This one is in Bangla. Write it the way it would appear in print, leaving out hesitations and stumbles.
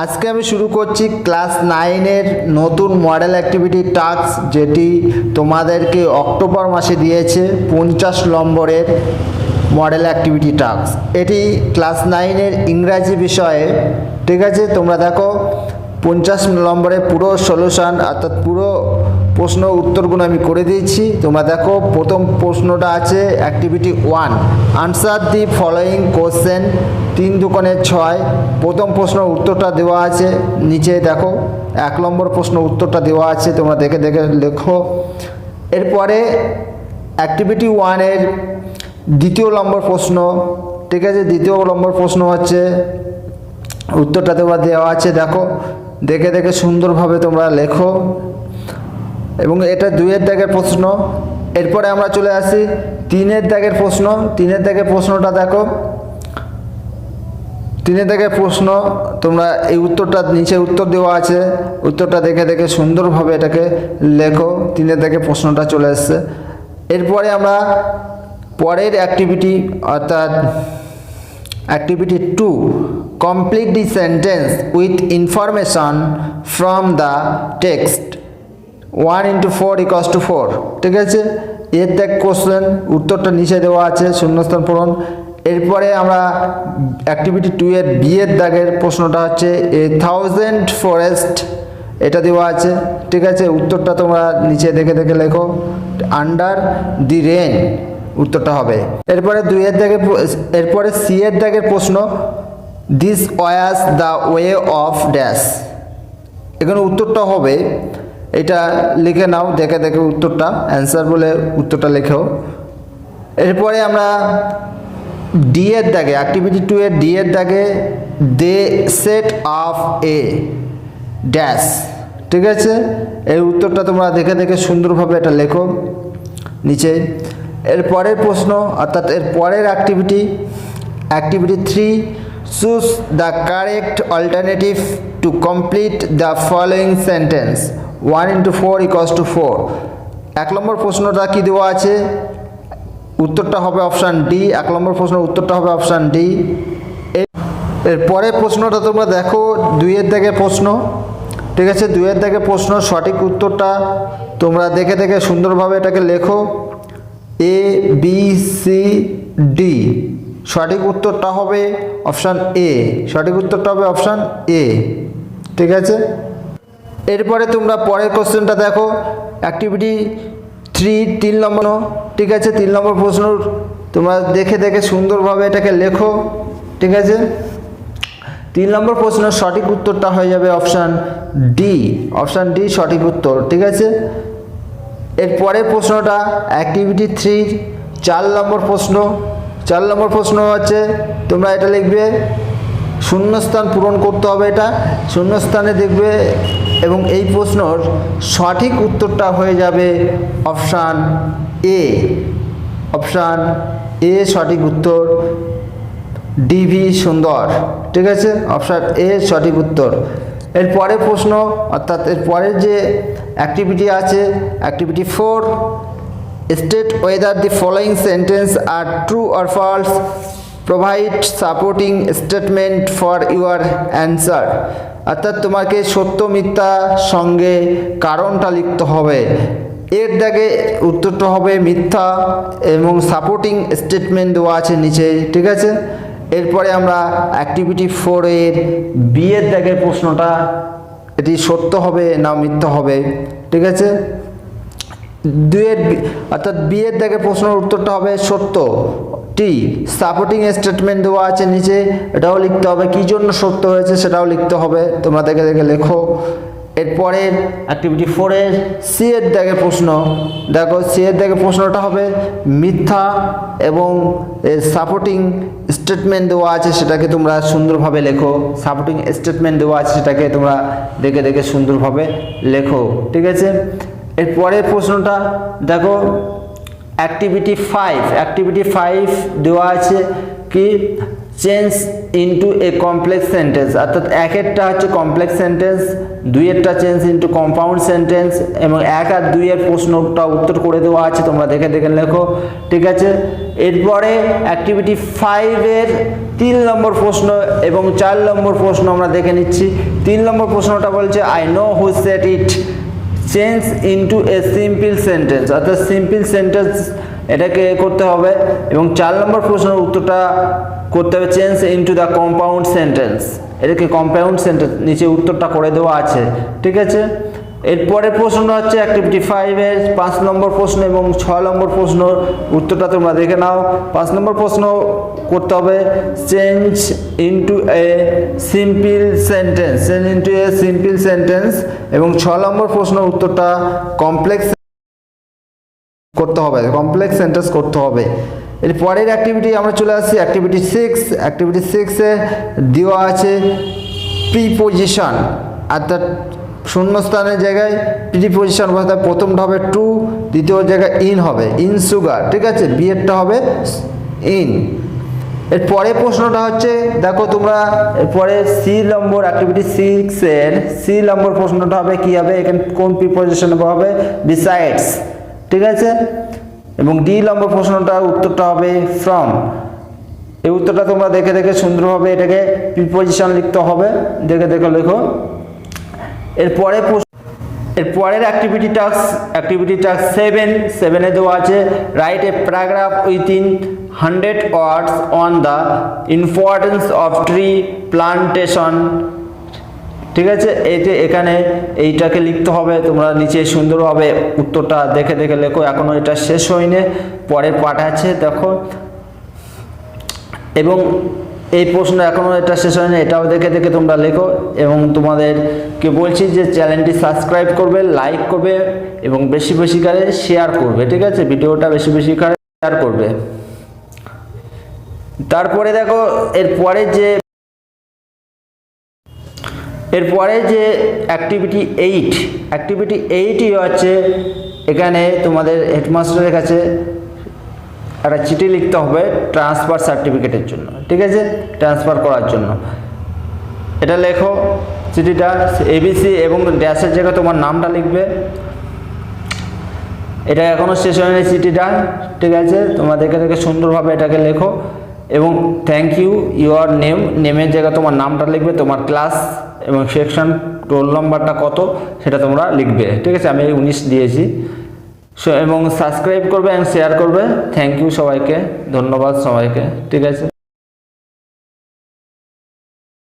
আজকে আমি শুরু করছি ক্লাস 9-এর নতুন মডেল অ্যাক্টিভিটি টাস্ক, যেটি তোমাদেরকে অক্টোবর মাসে দিয়েছে 50 নম্বরের মডেল অ্যাক্টিভিটি টাস্ক। এটি ক্লাস 9-এর ইংরাজি বিষয়ে, ঠিক আছে। তোমরা দেখো 50 নম্বরের পুরো সলিউশন অর্থাৎ পুরো প্রশ্ন উত্তরগুলো আমি করে দিয়েছি। তোমরা দেখো প্রথম প্রশ্নটা আছে activity 1, answer the following question. 3×6 প্রথম প্রশ্ন উত্তরটা দেওয়া আছে নিচে দেখো। 1 নম্বর প্রশ্ন উত্তরটা দেওয়া আছে, তোমরা দেখে দেখে লেখো। এরপরে অ্যাক্টিভিটি 1-এর দ্বিতীয় নম্বর প্রশ্ন, ঠিক আছে। দ্বিতীয় নম্বর প্রশ্ন হচ্ছে উত্তরটা দেওয়া আছে, দেখো দেখে দেখে সুন্দরভাবে তোমরা লেখো। এবং এটা 2-এর দাগের প্রশ্ন। এরপরে আমরা চলে আসি 3-এর দাগের প্রশ্ন। 3-এর দাগের প্রশ্নটা দেখো। 3-এর দাগের প্রশ্ন তোমরা এই উত্তরটা নিচে উত্তর দেওয়া আছে, উত্তরটা দেখে দেখে সুন্দরভাবে এটাকে লেখো। 3-এর দাগের প্রশ্নটা চলে এসছে। এরপরে আমরা পরের অ্যাক্টিভিটি অর্থাৎ activity 2, complete the sentence with information from the text. 1×4 = 4, ঠিক আছে। এর দেখ কোশ্চেন উত্তরটা নিচে দেওয়া আছে, শূন্যস্থান পূরণ। এরপরে আমরা অ্যাক্টিভিটি 2-এর বি-এর দাগের প্রশ্নটা হচ্ছে 1000 ফরেস্ট, এটা দেওয়া আছে, ঠিক আছে। উত্তরটা তোমরা নিচে দেখে দেখে লেখো। আন্ডার দি রেন উত্তরটা হবে। এরপরে 2-এর দাগের, এরপরে সি-এর দাগের প্রশ্ন, this was the way of dash. এখানে উত্তরটা হবে, এটা লিখে নাও দেখে দেখে উত্তরটা, অ্যান্সার বলে উত্তরটা লেখো। এরপরে আমরা ডি-এর দাগে, অ্যাক্টিভিটি 2-এর ডি-এর দাগে দে সেট অফ এ ড্যাশ, ঠিক আছে। এই উত্তরটা তোমরা দেখে দেখে সুন্দরভাবে এটা লেখো নিচে। এর পরের প্রশ্ন অর্থাৎ এর পরের activity 3, choose the correct alternative to complete the following sentence. 1×4 = 4। 1 নম্বর প্রশ্নটা কি দেওয়া আছে, উত্তরটা হবে অপশান ডি। 1 নম্বর প্রশ্ন উত্তরটা হবে অপশান ডি। এর পরের প্রশ্নটা তোমরা দেখো 2-এর দাগের প্রশ্ন, ঠিক আছে। 2-এর দাগের প্রশ্ন সঠিক উত্তরটা তোমরা দেখে দেখে সুন্দরভাবে এটাকে লেখো। ABCD, সঠিক উত্তরটা হবে অপশান এ। সঠিক উত্তরটা হবে অপশান এ, ঠিক আছে। এরপরে তোমরা পরের কোশ্চেনটা দেখো অ্যাক্টিভিটি 3 নম্বর, ঠিক আছে। 3 নম্বর প্রশ্ন তোমরা দেখে দেখে সুন্দরভাবে এটাকে লেখো, ঠিক আছে। 3 নম্বর প্রশ্ন সঠিক উত্তরটা হয়ে যাবে অপশান ডি। অপশান ডি সঠিক উত্তর, ঠিক আছে। এর পরের প্রশ্নটা অ্যাক্টিভিটি 3 4 নম্বর প্রশ্ন। 4 নম্বর প্রশ্ন হচ্ছে তোমরা এটা লিখবে, শূন্যস্থান পূরণ করতে হবে। এটা শূন্যস্থানে দেখবে এবং এই প্রশ্নর সঠিক উত্তরটা হয়ে যাবে অপশান এ। অপশান এ সঠিক উত্তর, ডিভি সুন্দর, ঠিক আছে। অপশান এ সঠিক উত্তর। এর পরের প্রশ্ন অর্থাৎ এর পরের যে অ্যাক্টিভিটি আছে activity 4, state whether the following sentence are true or false, provide supporting statement for your answer. অর্থাৎ তোমাকে সত্য মিথ্যা সঙ্গে কারণটা লিখতে হবে। এর দাগে উত্তরটা হবে মিথ্যা এবং সাপোর্টিং স্টেটমেন্ট দেওয়া আছে নিচে, ঠিক আছে। এরপরে আমরা অ্যাক্টিভিটি 4-এর বি-এর দাগের প্রশ্নটা, এটি সত্য হবে না মিথ্যা হবে, ঠিক আছে। 2-এর অর্থাৎ বি-এর দাগের প্রশ্নের উত্তরটা হবে সত্য। সাপোর্টিং স্টেটমেন্ট দেওয়া আছে নিচে, এটাও লিখতে হবে, কী জন্য সত্য হয়েছে সেটাও লিখতে হবে, তোমরা দেখে দেখে লেখো। এরপরের অ্যাক্টিভিটি 4-এর সি-এর দাগের প্রশ্ন দেখো। সি-এর দাগের প্রশ্নটা হবে মিথ্যা এবং সাপোর্টিং স্টেটমেন্ট দেওয়া আছে সেটাকে তোমরা সুন্দরভাবে লেখো। সাপোর্টিং স্টেটমেন্ট দেওয়া আছে সেটাকে তোমরা দেখে দেখে সুন্দরভাবে লেখো, ঠিক আছে। এর পরের প্রশ্নটা দেখো অ্যাক্টিভিটি 5 দেওয়া আছে কি, change into a complex sentence, অর্থাৎ একেরটা হচ্ছে কমপ্লেক্স সেন্টেন্স, দুইয়েরটা চেঞ্জ ইনটু কম্পাউন্ড সেন্টেন্স, এবং 1 আর 2 এর প্রশ্নটা উত্তর করে দেওয়া আছে, তোমরা দেখে দেখে লেখো, ঠিক আছে। এরপরে অ্যাক্টিভিটি 5 এর 3 নম্বর প্রশ্ন এবং 4 নম্বর প্রশ্ন আমরা দেখে নিচ্ছি। 3 নম্বর প্রশ্নটা বলছে I know who said it, change into a simple sentence, অর্থাৎ সিম্পল সেন্টেন্স এটাকে করতে হবে, এবং 4 নম্বর প্রশ্নের উত্তরটা করতে হবে change into the compound sentence, এটাকে কম্পাউন্ড সেন্টেন্স, নিচে উত্তরটা করে দেওয়া আছে, ঠিক আছে। এরপরের প্রশ্নটা হচ্ছে অ্যাক্টিভিটি 5 এর 5 নম্বর প্রশ্ন এবং 6 নম্বর প্রশ্ন উত্তরটা তোমরা দেখে নাও। 5 নম্বর প্রশ্ন করতে হবে change into a simple sentence, change into a simple sentence, এবং 6 নম্বর প্রশ্নের উত্তরটা কমপ্লেক্স করতে হবে, কমপ্লেক্স সেন্টেন্স করতে হবে। এর পরের অ্যাক্টিভিটি আমরা চলে আসছি অ্যাক্টিভিটি 6। অ্যাক্টিভিটি 6 এ দেওয়া আছে প্রিপোজিশন, অর্থাৎ শূন্যস্থানের জায়গায় প্রিপোজিশন বসাতে, প্রথমটা হবে টু, দ্বিতীয় জায়গায় ইন হবে, ইন সুগার, ঠিক আছে, বিয়েরটা হবে ইন। এর পরের প্রশ্নটা হচ্ছে দেখো তোমরা, এরপরে সি নম্বর অ্যাক্টিভিটি 6 এর সি নম্বর প্রশ্নটা হবে কি হবে, এখানে কোন প্রিপোজিশন হবে, বিসাইডস, ঠিক আছে। এবং ডি নম্বর প্রশ্নটা উত্তরটা হবে ফ্রম। এই উত্তরটা তোমরা দেখে দেখে সুন্দরভাবে এটাকে প্রিপোজিশন লিখতে হবে, দেখে দেখে লেখো। এরপরের অ্যাক্টিভিটি টাস্ক 7 এ দেওয়া আছে write a paragraph within 100 words on the importance of tree plantation, ঠিক আছে। এখানে এইটাকে লিখতে হবে, তোমরা নিচে সুন্দরভাবে উত্তরটা দেখে দেখে লেখো, এখনো এটা শেষ হয়নি, পরের পাঠ আছে দেখো। এবং এই প্রশ্ন এখনো এটা শেষ হয়নি, এটাও দেখে দেখে তোমরা লেখো, এবং তোমাদেরকে বলছি যে চ্যানেলটি সাবস্ক্রাইব করবে, লাইক করবে, এবং বেশি বেশি করে শেয়ার করবে, ঠিক আছে, ভিডিওটা বেশি বেশি করে শেয়ার করবে। তারপরে দেখো এরপরে যে অ্যাক্টিভিটি 8ই হচ্ছে, এখানে তোমাদের হেডমাস্টারের কাছে একটা চিঠি লিখতে হবে ট্রান্সফার সার্টিফিকেটের জন্য, ঠিক আছে, ট্রান্সফার করার জন্য। এটা লেখো চিঠিটা, এবিসি এবং ড্যাশের জায়গায় তোমার নামটা লিখবে। এটা এখনো শেষ হয়নি চিঠিটা, ঠিক আছে, তোমরা দেখে দেখে সুন্দরভাবে এটাকে লেখো, এবং থ্যাংক ইউ ইউর নেমের জায়গায় তোমার নামটা লিখবে, তোমার ক্লাস এবং সেকশন, রোল নম্বরটা কত সেটা তোমরা লিখবে, ঠিক আছে, আমি 19 দিয়েছি। এবং সাবস্ক্রাইব করবে এবং শেয়ার করবে। থ্যাংক ইউ সবাইকে, ধন্যবাদ সবাইকে, ঠিক আছে।